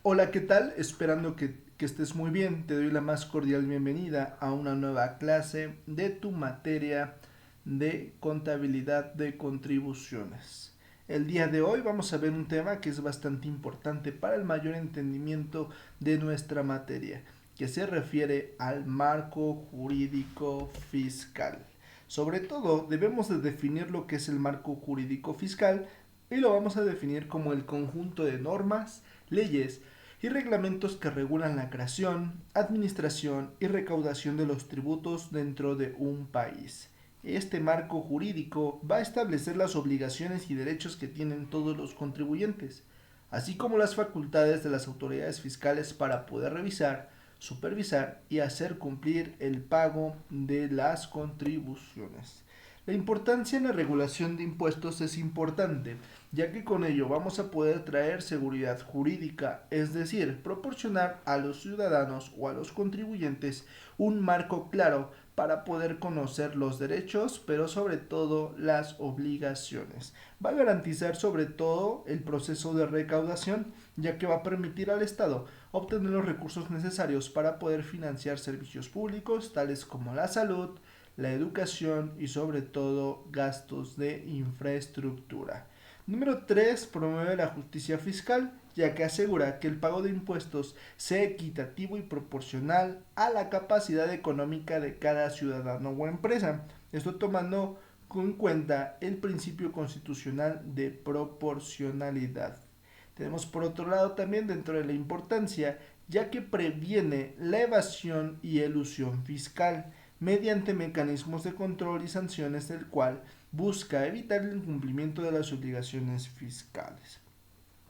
Hola, ¿qué tal? Esperando que estés muy bien. Te doy la más cordial bienvenida a una nueva clase de tu materia de contabilidad de contribuciones. El día de hoy vamos a ver un tema que es bastante importante para el mayor entendimiento de nuestra materia, que se refiere al marco jurídico fiscal. Sobre todo, debemos de definir lo que es el marco jurídico fiscal y lo vamos a definir como el conjunto de normas, leyes y reglamentos que regulan la creación, administración y recaudación de los tributos dentro de un país. Este marco jurídico va a establecer las obligaciones y derechos que tienen todos los contribuyentes, así como las facultades de las autoridades fiscales para poder revisar, supervisar y hacer cumplir el pago de las contribuciones. La importancia en la regulación de impuestos es importante, ya que con ello vamos a poder traer seguridad jurídica, es decir, proporcionar a los ciudadanos o a los contribuyentes un marco claro para poder conocer los derechos, pero sobre todo las obligaciones. Va a garantizar sobre todo el proceso de recaudación, ya que va a permitir al Estado obtener los recursos necesarios para poder financiar servicios públicos, tales como la salud, la educación y sobre todo gastos de infraestructura. Número 3. Promueve la justicia fiscal, ya que asegura que el pago de impuestos sea equitativo y proporcional a la capacidad económica de cada ciudadano o empresa. Esto tomando en cuenta el principio constitucional de proporcionalidad. Tenemos por otro lado también dentro de la importancia, ya que previene la evasión y elusión fiscal mediante mecanismos de control y sanciones del cual busca evitar el incumplimiento de las obligaciones fiscales.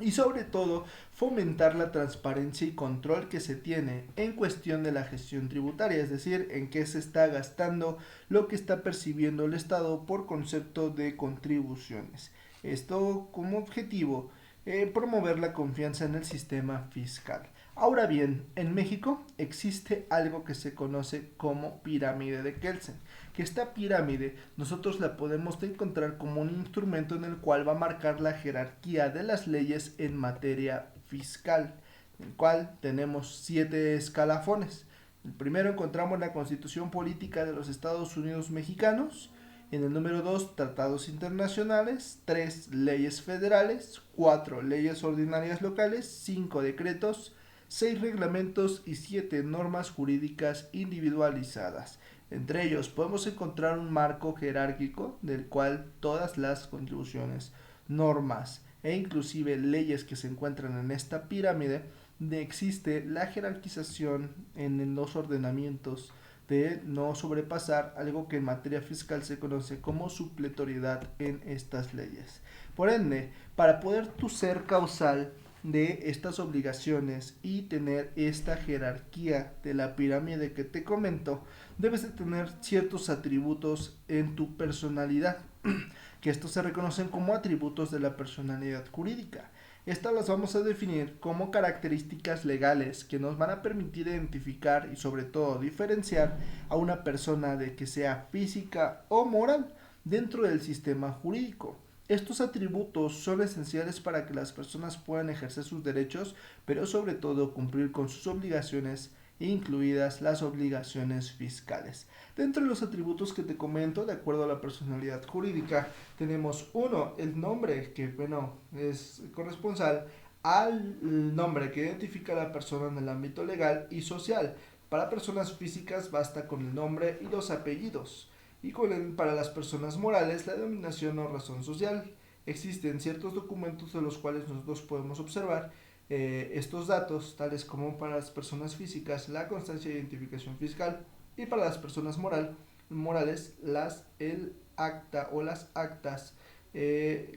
Y sobre todo fomentar la transparencia y control que se tiene en cuestión de la gestión tributaria, es decir, en qué se está gastando lo que está percibiendo el Estado por concepto de contribuciones. Esto como objetivo, promover la confianza en el sistema fiscal. Ahora bien, en México existe algo que se conoce como pirámide de Kelsen, que esta pirámide nosotros la podemos encontrar como un instrumento en el cual va a marcar la jerarquía de las leyes en materia fiscal, en el cual tenemos 7 escalafones. El primero encontramos la Constitución Política de los Estados Unidos Mexicanos. En el número 2, tratados internacionales. 3, leyes federales. 4, leyes ordinarias locales. 5, decretos. 6, reglamentos y 7, normas jurídicas individualizadas. Entre ellos podemos encontrar un marco jerárquico del cual todas las contribuciones, normas e inclusive leyes que se encuentran en esta pirámide existe la jerarquización en los ordenamientos de no sobrepasar algo que en materia fiscal se conoce como supletoriedad en estas leyes. Por ende, para poder tú ser causal de estas obligaciones y tener esta jerarquía de la pirámide que te comento, debes de tener ciertos atributos en tu personalidad, que estos se reconocen como atributos de la personalidad jurídica. Estas las vamos a definir como características legales que nos van a permitir identificar y sobre todo diferenciar a una persona de que sea física o moral dentro del sistema jurídico. Estos atributos son esenciales para que las personas puedan ejercer sus derechos, pero sobre todo cumplir con sus obligaciones, incluidas las obligaciones fiscales. Dentro de los atributos que te comento, de acuerdo a la personalidad jurídica, tenemos uno, el nombre, que bueno, es corresponsal al nombre que identifica a la persona en el ámbito legal y social. Para personas físicas basta con el nombre y los apellidos. Y para las personas morales, la denominación o razón social. Existen ciertos documentos de los cuales nosotros podemos observar estos datos, tales como para las personas físicas la constancia de identificación fiscal y para las personas morales el acta o las actas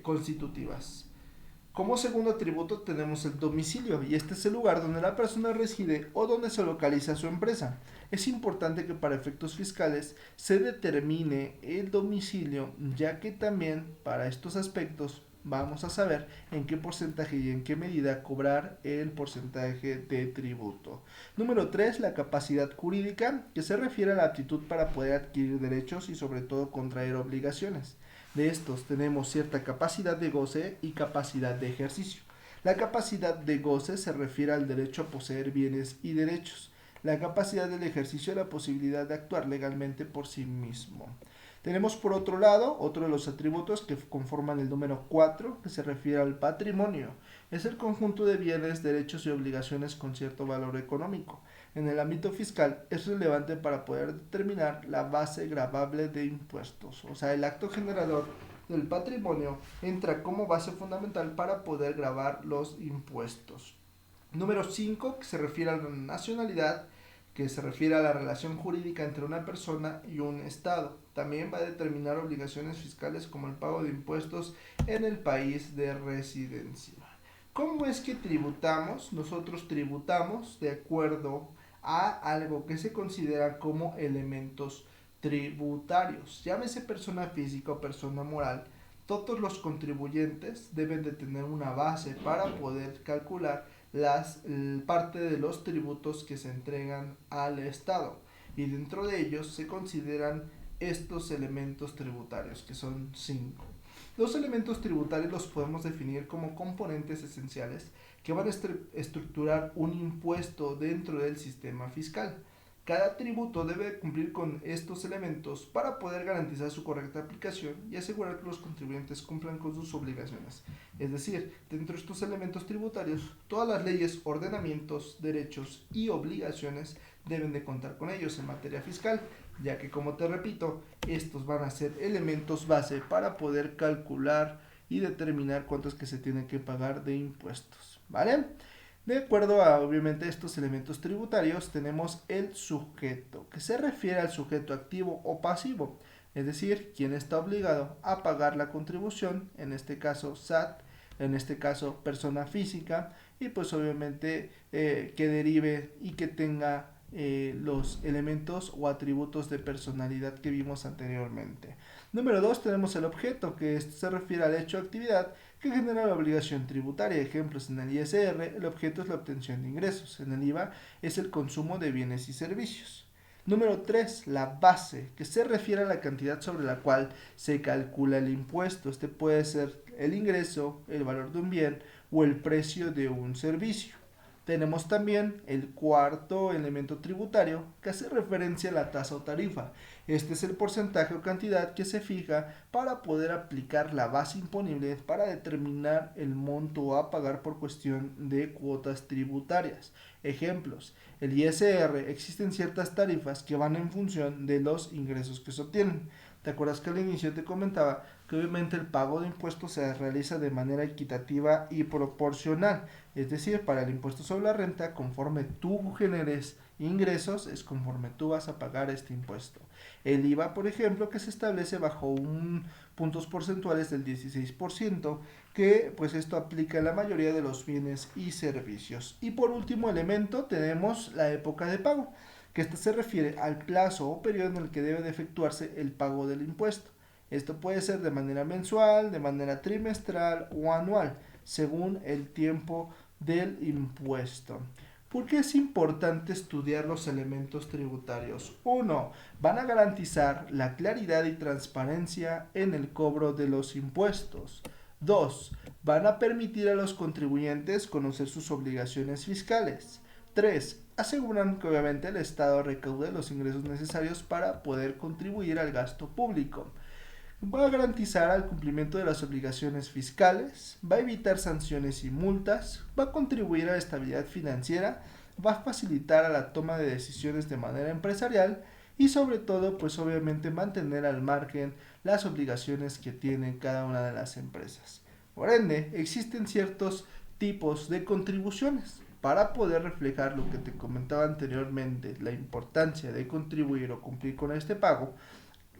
constitutivas. Como segundo atributo tenemos el domicilio y este es el lugar donde la persona reside o donde se localiza su empresa. Es importante que para efectos fiscales se determine el domicilio, ya que también para estos aspectos vamos a saber en qué porcentaje y en qué medida cobrar el porcentaje de tributo. Número 3, la capacidad jurídica, que se refiere a la aptitud para poder adquirir derechos y sobre todo contraer obligaciones. De estos tenemos cierta capacidad de goce y capacidad de ejercicio. La capacidad de goce se refiere al derecho a poseer bienes y derechos. La capacidad del ejercicio de la posibilidad de actuar legalmente por sí mismo. Tenemos por otro lado otro de los atributos que conforman el número 4, que se refiere al patrimonio. Es el conjunto de bienes, derechos y obligaciones con cierto valor económico. En el ámbito fiscal es relevante para poder determinar la base gravable de impuestos. O sea, el acto generador del patrimonio entra como base fundamental para poder gravar los impuestos. Número 5, que se refiere a la nacionalidad, que se refiere a la relación jurídica entre una persona y un Estado. También va a determinar obligaciones fiscales como el pago de impuestos en el país de residencia. ¿Cómo es que tributamos? Nosotros tributamos de acuerdo a algo que se considera como elementos tributarios. Llámese persona física o persona moral. Todos los contribuyentes deben de tener una base para poder calcular parte de los tributos que se entregan al Estado, y dentro de ellos se consideran estos elementos tributarios, que son 5. Los elementos tributarios los podemos definir como componentes esenciales que van a estructurar un impuesto dentro del sistema fiscal. Cada tributo debe cumplir con estos elementos para poder garantizar su correcta aplicación y asegurar que los contribuyentes cumplan con sus obligaciones. Es decir, dentro de estos elementos tributarios, todas las leyes, ordenamientos, derechos y obligaciones deben de contar con ellos en materia fiscal, ya que, como te repito, estos van a ser elementos base para poder calcular y determinar cuánto es que se tiene que pagar de impuestos, ¿vale? De acuerdo a, obviamente, estos elementos tributarios, tenemos el sujeto, que se refiere al sujeto activo o pasivo, es decir, quien está obligado a pagar la contribución, en este caso SAT, en este caso persona física, y pues obviamente que derive y que tenga los elementos o atributos de personalidad que vimos anteriormente. Número 2, tenemos el objeto, que se refiere al hecho o actividad que genera la obligación tributaria. Ejemplos: en el ISR, el objeto es la obtención de ingresos. En el IVA es el consumo de bienes y servicios. Número 3, la base, que se refiere a la cantidad sobre la cual se calcula el impuesto. Este puede ser el ingreso, el valor de un bien o el precio de un servicio. Tenemos también el cuarto elemento tributario, que hace referencia a la tasa o tarifa. Este es el porcentaje o cantidad que se fija para poder aplicar la base imponible para determinar el monto a pagar por cuestión de cuotas tributarias. Ejemplos: el ISR, existen ciertas tarifas que van en función de los ingresos que se obtienen. ¿Te acuerdas que al inicio te comentaba que obviamente el pago de impuestos se realiza de manera equitativa y proporcional? Es decir, para el impuesto sobre la renta, conforme tú generes ingresos, es conforme tú vas a pagar este impuesto. El IVA, por ejemplo, que se establece bajo un puntos porcentuales del 16%, que pues esto aplica en la mayoría de los bienes y servicios. Y por último elemento tenemos la época de pago, que esta se refiere al plazo o periodo en el que debe de efectuarse el pago del impuesto. Esto puede ser de manera mensual, de manera trimestral o anual, según el tiempo del impuesto. ¿Por qué es importante estudiar los elementos tributarios? 1. Van a garantizar la claridad y transparencia en el cobro de los impuestos. 2. Van a permitir a los contribuyentes conocer sus obligaciones fiscales. 3. Aseguran que obviamente el Estado recaude los ingresos necesarios para poder contribuir al gasto público. Va a garantizar el cumplimiento de las obligaciones fiscales, va a evitar sanciones y multas, va a contribuir a la estabilidad financiera, va a facilitar a la toma de decisiones de manera empresarial y sobre todo, pues obviamente mantener al margen las obligaciones que tienen cada una de las empresas. Por ende, existen ciertos tipos de contribuciones. Para poder reflejar lo que te comentaba anteriormente, la importancia de contribuir o cumplir con este pago,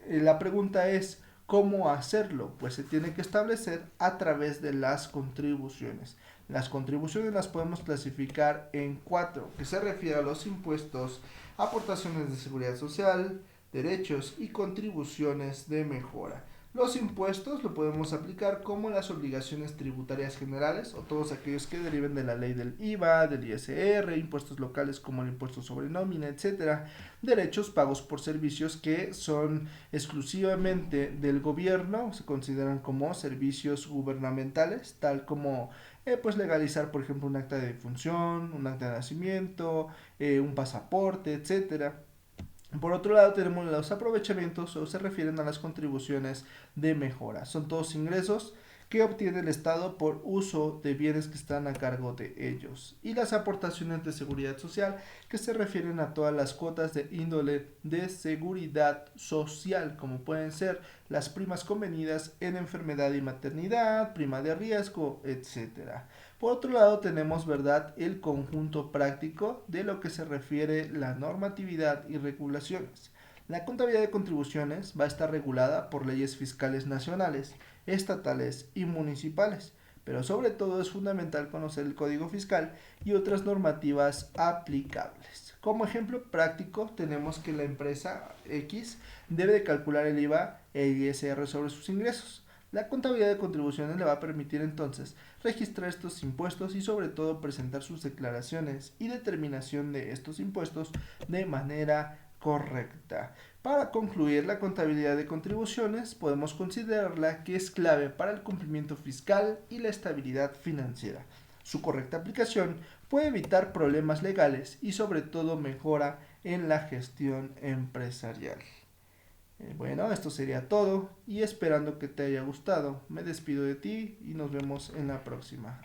la pregunta es: ¿cómo hacerlo? Pues se tiene que establecer a través de las contribuciones. Las contribuciones las podemos clasificar en 4, que se refiere a los impuestos, aportaciones de seguridad social, derechos y contribuciones de mejora. Los impuestos lo podemos aplicar como las obligaciones tributarias generales o todos aquellos que deriven de la ley del IVA, del ISR, impuestos locales como el impuesto sobre nómina, etcétera, derechos pagos por servicios que son exclusivamente del gobierno, se consideran como servicios gubernamentales, tal como pues legalizar, por ejemplo, un acta de defunción, un acta de nacimiento, un pasaporte, etcétera. Por otro lado, tenemos los aprovechamientos o se refieren a las contribuciones de mejora. Son todos ingresos que obtiene el Estado por uso de bienes que están a cargo de ellos. Y las aportaciones de seguridad social, que se refieren a todas las cuotas de índole de seguridad social, como pueden ser las primas convenidas en enfermedad y maternidad, prima de riesgo, etcétera. Por otro lado, tenemos, ¿verdad?, el conjunto práctico de lo que se refiere la normatividad y regulaciones. La contabilidad de contribuciones va a estar regulada por leyes fiscales nacionales, estatales y municipales, pero sobre todo es fundamental conocer el Código Fiscal y otras normativas aplicables. Como ejemplo práctico, tenemos que la empresa X debe de calcular el IVA e ISR sobre sus ingresos. La contabilidad de contribuciones le va a permitir entonces registrar estos impuestos y sobre todo presentar sus declaraciones y determinación de estos impuestos de manera correcta. Para concluir, la contabilidad de contribuciones podemos considerarla que es clave para el cumplimiento fiscal y la estabilidad financiera. Su correcta aplicación puede evitar problemas legales y sobre todo mejora en la gestión empresarial. Bueno, esto sería todo y esperando que te haya gustado, me despido de ti y nos vemos en la próxima.